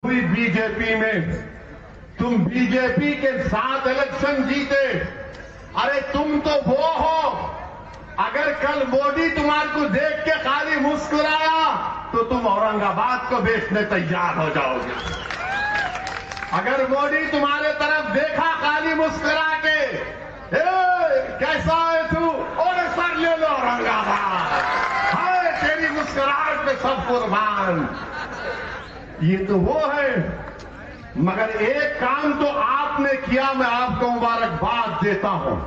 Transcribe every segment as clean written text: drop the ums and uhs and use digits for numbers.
हुई बीजेपी में, तुम बीजेपी के साथ इलेक्शन जीते। अरे तुम तो वो हो, अगर कल मोदी तुम्हारे को देख के खाली मुस्कुराया तो तुम औरंगाबाद को बेचने तैयार हो जाओगे। अगर मोदी तुम्हारे तरफ देखा खाली मुस्कुरा के, कैसा है तू, और सर ले लो औरंगाबाद, हाय तेरी मुस्कुराहट पे सब कुर्बान। ये तो वो है। मगर एक काम तो आपने किया, मैं आपको मुबारकबाद देता हूं।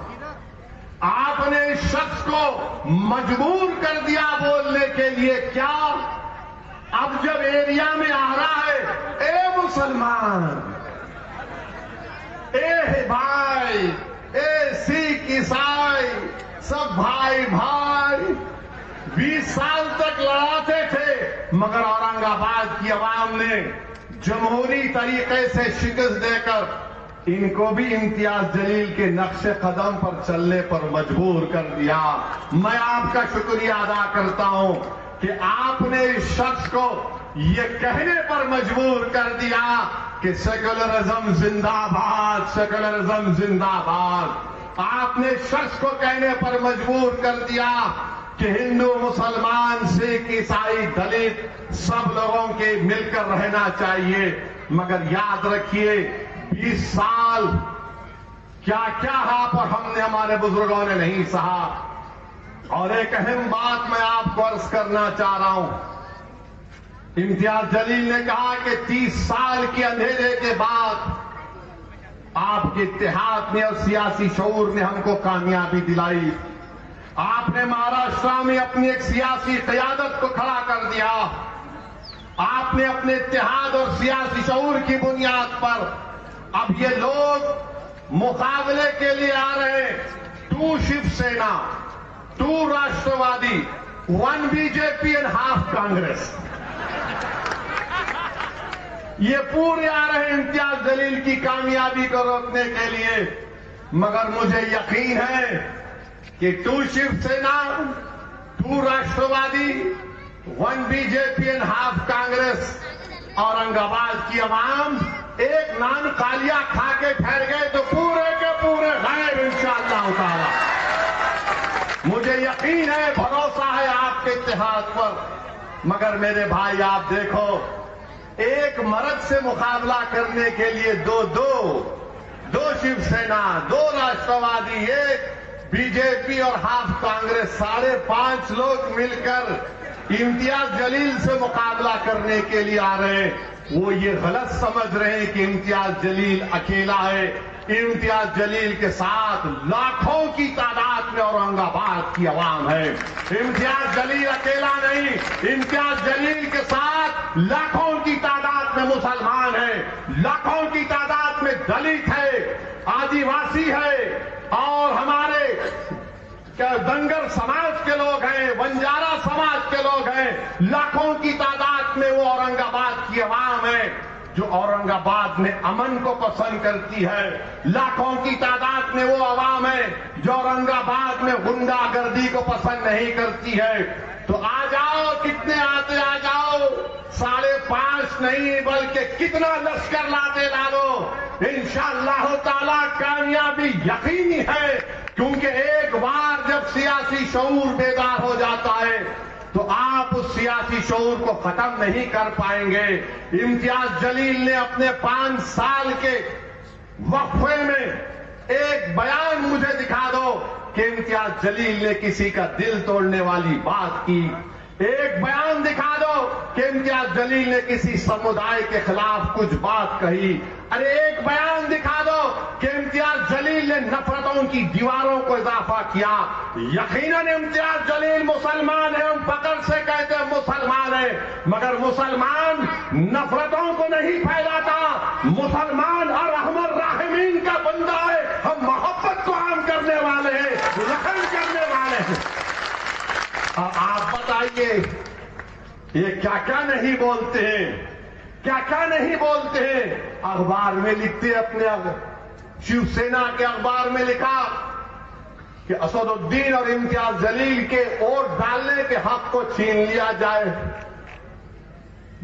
आपने इस शख्स को मजबूर कर दिया बोलने के लिए। क्या अब जब एरिया में आ रहा है, ए मुसलमान, ए भाई, ए सिख ईसाई, सब भाई भाई, 20 साल तक लड़ाते थे, मगर औरंगाबाद की आवाम ने जमहूरी तरीके से शिकस्त देकर इनको भी इम्तियाज जलील के नक्शे कदम पर चलने पर मजबूर कर दिया। मैं आपका शुक्रिया अदा करता हूं कि आपने इस शख्स को ये कहने पर मजबूर कर दिया कि सेक्युलरिज्म जिंदाबाद, सेक्युलरिज्म जिंदाबाद। आपने शख्स को कहने पर मजबूर कर दिया कि हिंदू, मुसलमान, सिख, ईसाई, दलित सब लोगों के मिलकर रहना चाहिए। मगर याद रखिए, 20 साल क्या क्या हा पर हमने, हमारे बुजुर्गों ने नहीं सहा। और एक अहम बात मैं आपको अर्ज करना चाह रहा हूं। इम्तियाज जलील ने कहा कि 30 साल के अंधेरे के बाद आपके इत्तेहाद ने और सियासी शऊर ने हमको कामयाबी दिलाई। आपने महाराष्ट्र में अपनी एक सियासी क़यादत को खड़ा कर दिया। आपने अपने इत्तेहाद और सियासी शऊर की बुनियाद पर अब ये लोग मुकाबले के लिए आ रहे हैं। 2 शिवसेना, 2 राष्ट्रवादी, 1 बीजेपी एंड हाफ कांग्रेस। ये पूरे आ रहे हैं इम्तियाज जलील की कामयाबी को रोकने के लिए। मगर मुझे यकीन है कि 2 शिवसेना, 2 राष्ट्रवादी, 1 BJP and half Congress, Aurangabad की आवाम एक नान कालिया खा के ठहर गए तो पूरे के पूरे गायब इंशाअल्लाह ताला। मुझे यकीन है, भरोसा है आपके इत्तेहाद पर। मगर मेरे भाई आप देखो, एक मर्द से मुकाबला करने के लिए दो शिवसेना, 2 राष्ट्रवादी, 1 बीजेपी और हाफ कांग्रेस, 5.5 लोग मिलकर इम्तियाज जलील से मुकाबला करने के लिए आ रहे हैं। वो ये गलत समझ रहे हैं कि इम्तियाज जलील अकेला है। इम्तियाज जलील के साथ लाखों की तादाद में औरंगाबाद की आवाम है। इम्तियाज जलील अकेला नहीं, इम्तियाज जलील के साथ लाखों की तादाद में मुसलमान है, लाखों की तादाद में दलित है, आदिवासी है, और हमारे दंगर समाज के लोग हैं, बंजारा समाज के लोग हैं। लाखों की तादाद में वो औरंगाबाद की आवाम है जो औरंगाबाद में अमन को पसंद करती है। लाखों की तादाद में वो आवाम है जो औरंगाबाद में गुंडागर्दी को पसंद नहीं करती है। तो आ जाओ, कितने आते आ जाओ, 5.5 नहीं बल्कि कितना लश्कर लाते ला लो, इंशाअल्लाह ताला कामयाबी यकीनी है। क्योंकि एक बार जब सियासी शऊर बेदार हो जाता है तो आप उस सियासी शऊर को खत्म नहीं कर पाएंगे। इम्तियाज जलील ने अपने 5 साल के वक्फे में एक बयान मुझे दिखा दो कि इम्तियाज जलील ने किसी का दिल तोड़ने वाली बात की। एक बयान दिखा दो कि इम्तियाज जलील ने किसी समुदाय के खिलाफ कुछ बात कही। अरे एक बयान दिखा दो कि इम्तियाज जलील ने नफरतों की दीवारों को इजाफा किया। यकीनन इम्तियाज जलील मुसलमान है, हम फकर से कहते हैं मुसलमान है, मगर मुसलमान नफरतों को नहीं फैलाता। मुसलमान और रहमर राहिमीन का बंदा है। हम मोहब्बत को आम करने वाले हैं, रहम करने वाले हैं। आप बताइए, ये क्या क्या नहीं बोलते हैं, क्या क्या नहीं बोलते हैं। अखबार में लिखते, अपने शिवसेना के अखबार में लिखा कि असदुद्दीन और इम्तियाज जलील के वोट डालने के हक को छीन लिया जाए।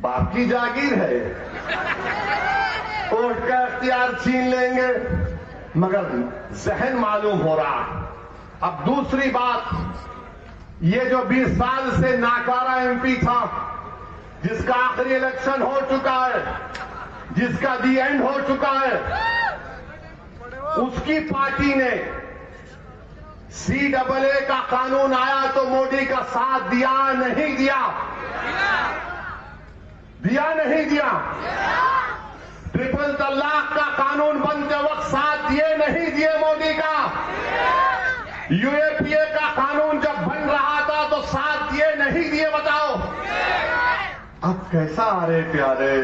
बाप की जागीर है। वोट का इख्तियार छीन लेंगे, मगर जहन मालूम हो रहा है। अब दूसरी बात, ये जो 20 साल से नाकारा एमपी था, जिसका आखिरी इलेक्शन हो चुका है, जिसका दी एंड हो चुका है, उसकी पार्टी ने CAA का कानून आया तो मोदी का साथ दिया नहीं दिया? दिया नहीं दिया? ट्रिपल तलाक का कानून बनते वक्त साथ दिए नहीं दिए मोदी का? UAPA का कानून जब बन रहा था तो साथ दिए नहीं दिए? बताओ। अब कैसा आ रहे प्यारे,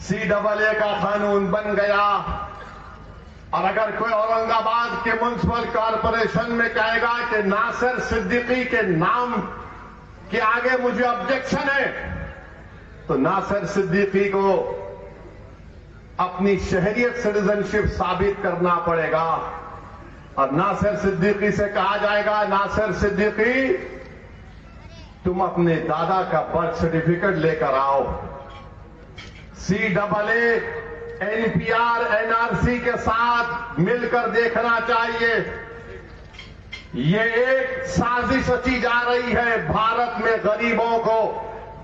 CAA का कानून बन गया, और अगर कोई औरंगाबाद के म्युनिसिपल कॉरपोरेशन में कहेगा कि नासिर सिद्दीकी के नाम के आगे मुझे ऑब्जेक्शन है, तो नासिर सिद्दीकी को अपनी शहरियत सिटीजनशिप साबित करना पड़ेगा, और नासिर सिद्दीकी से कहा जाएगा, नासिर सिद्दीकी तुम अपने दादा का बर्थ सर्टिफिकेट लेकर आओ। CAA NPR NRC के साथ मिलकर देखना चाहिए। ये एक साजिश रची जा रही है भारत में गरीबों को,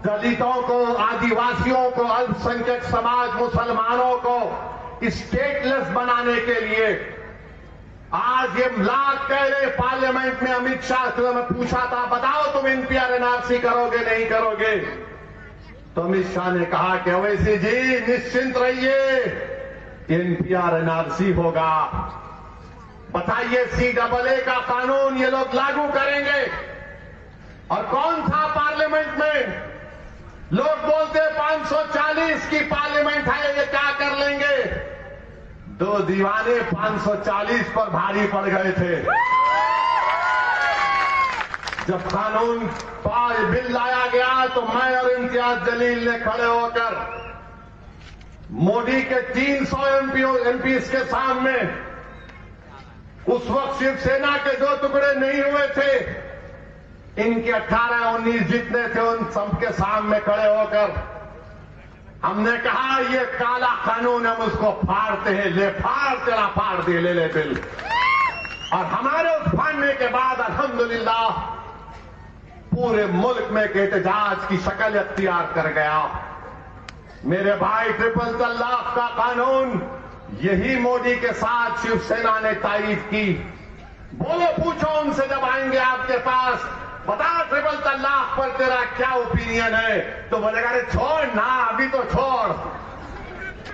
दलितों को, आदिवासियों को, अल्पसंख्यक समाज, मुसलमानों को स्टेटलेस बनाने के लिए। आज ये लाख कह रहे पार्लियामेंट में, अमित शाह से मैं पूछा था, बताओ तुम NPR NRC करोगे नहीं करोगे? तो अमित शाह ने कहा कि ओवैसी जी निश्चिंत रहिए, NPR NRC होगा। बताइए, CAA का कानून ये लोग लागू करेंगे, और कौन था पार्लियामेंट में? लोग बोलते 540 की पार्लियामेंट है, ये क्या कर लेंगे? दो दीवाने 540 पर भारी पड़ गए थे। जब कानून बिल लाया गया तो मैं और इम्तियाज जलील ने खड़े होकर मोदी के 300 एमपीज के सामने, उस वक्त शिवसेना के 2 टुकड़े नहीं हुए थे, इनके 18-19 जितने थे, उन सबके सामने खड़े होकर हमने कहा ये काला कानून, हम उसको फाड़ते हैं, ले फाड़, तेरा फाड़ दे, ले बिल। और हमारे उस फाड़ने के बाद अल्हम्दुलिल्लाह पूरे मुल्क में एहतजाज की शक्ल अख्तियार कर गया। मेरे भाई, ट्रिपल तलाक का कानून यही मोदी के साथ शिवसेना ने तारीफ की। बोलो, पूछो उनसे जब आएंगे आपके पास, बता ट्रिपल तलाक पर तेरा क्या ओपिनियन है? तो बोलेगा अरे छोड़ ना, अभी तो छोड़।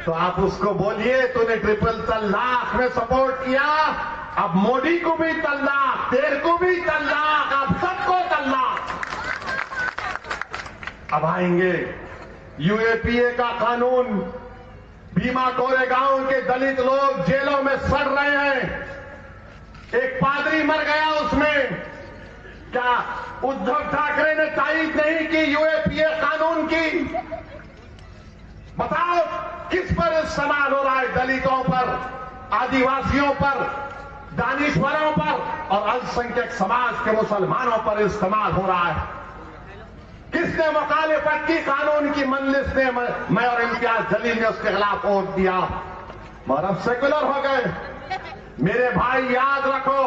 तो आप उसको बोलिए तूने ट्रिपल तलाक में सपोर्ट किया, अब मोदी को भी तलाक, तेरे को भी तलाक, अब सबको तलाक। अब आएंगे UAPA का कानून, भीमा कोरेगांव के दलित लोग जेलों में सड़ रहे हैं, एक पादरी मर गया उसमें। क्या उद्धव ठाकरे ने तारीफ नहीं की UAPA कानून की? बताओ किस पर इस्तेमाल हो रहा है? दलितों पर, आदिवासियों पर, दानिश्वरों पर और अल्पसंख्यक समाज के मुसलमानों पर इस्तेमाल हो रहा है। किसने मुखालिफत की कानून की? मजलिस ने, मैं और इम्तियाज जलील ने उसके खिलाफ वोट दिया, और अब सेकुलर हो गए। मेरे भाई याद रखो,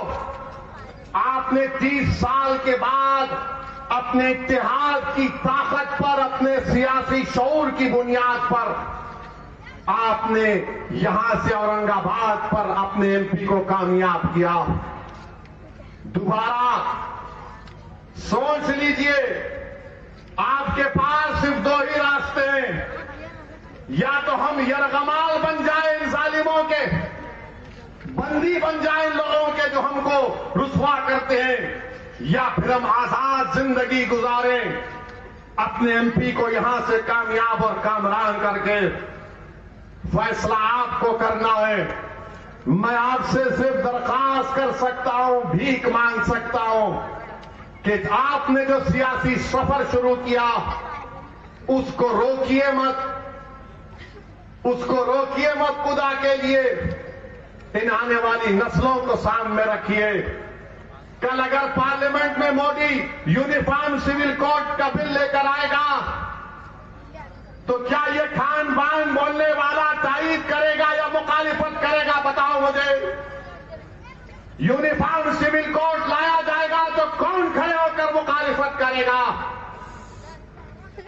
आपने 30 साल के बाद अपने इत्तेहाद की ताकत पर, अपने सियासी शऊर की बुनियाद पर आपने यहां से औरंगाबाद पर अपने MP को कामयाब किया। दोबारा सोच लीजिए, आपके पास सिर्फ 2 ही रास्ते हैं, या तो हम यरगमाल बन जाए इन जालिमों के, बंदी बन जाए इन लोगों के जो हमको रुसवा करते हैं, या फिर हम आजाद जिंदगी गुजारें, अपने MP को यहां से कामयाब और कामरान करके। फैसला आपको करना है। मैं आपसे सिर्फ दरखास्त कर सकता हूं, भीख मांग सकता हूं कि आपने जो सियासी सफर शुरू किया उसको रोकिए मत, उसको रोकिए मत। खुदा के लिए इन आने वाली नस्लों को सामने रखिए। कल अगर पार्लियामेंट में मोदी यूनिफॉर्म सिविल कोड का बिल लेकर आएगा तो क्या ये खान बान बोलने यूनिफॉर्म सिविल कोड लाया जाएगा तो कौन खड़े होकर मुखालिफत करेगा?